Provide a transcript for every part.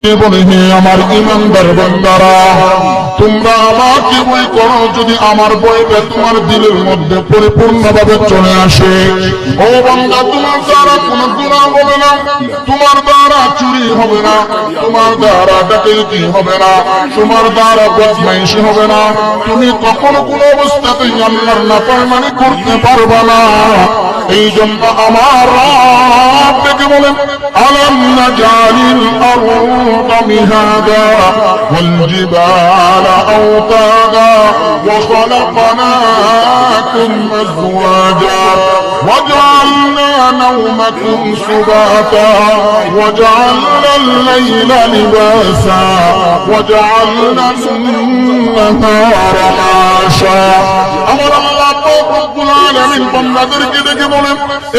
বলে হে আমার ঈমানদার বান্দারা, তোমরা আমাকে ভয় করো যদি আমার ভয়টা তোমার দিলের মধ্যে পরিপূর্ণভাবে চলে আসে। ও বান্দা, তোমার দ্বারা কোনো গুনাহ হবে না, তোমার দ্বারা চুরি হবে না, তোমার দ্বারা ডাকাতি হবে না, তোমার দ্বারা বদমাইশি হবে না, তুমি কখনো কোনো অবস্থাতেই আল্লাহর নাফরমানি করতে পারবে না। এই জন্য আমার রব ডেকে বলেন, আলাম নাজালিল আরদ মিহাদা ওয়াল জিবালা আওতাদা ওয়া খালাকনাকুম আজওয়াজা وجعلنا نومكم سباتا وجعلنا الليل لباسا وجعلنا النهار معاشا। আমার আল্লাহ রব্বুল আলামিন বান্দাদেরকে ডেকে বলেন,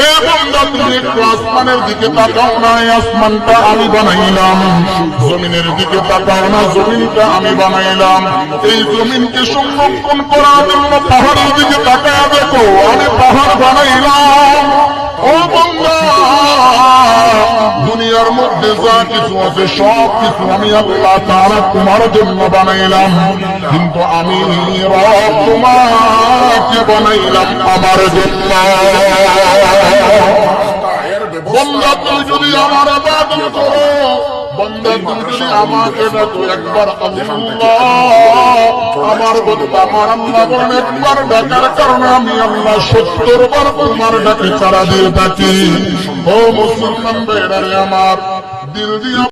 এ বান্দা, তুমি একটু আসমানের দিকে তাকাও না, আসমানটা আমি বানাইলাম। জমিনের দিকে তাকাও না, জমিনটা আমি বানাইলাম। এই জমিনকে সংরক্ষণ করার জন্য পাহাড়ের দিকে তাকায় দেখো, আমি পাহাড় বানাইলাম। ও বান্দা, দুনিয়ার মধ্যে যা কিছু আছে সব কিছু আমি আল্লাহ তাআলা তোমার জন্য বানাইলাম, কিন্তু আমি রব তোমাকে বানাইলাম আমার জন্য। বান্দা, তুমি যদি আমার ইবাদত করো, বান্দা তুমি যদি আমাকে ডাকো একবার আল্লাহ, আমার বন্ধু আমার আল্লাহ বলেন, একবার ডাকার কারণে আমি আল্লাহ 70 বার তোমার ডাকে সাড়া দিয়ে থাকি। ও মুসলমান ভাইরা রে, আমার দিল দিয়ে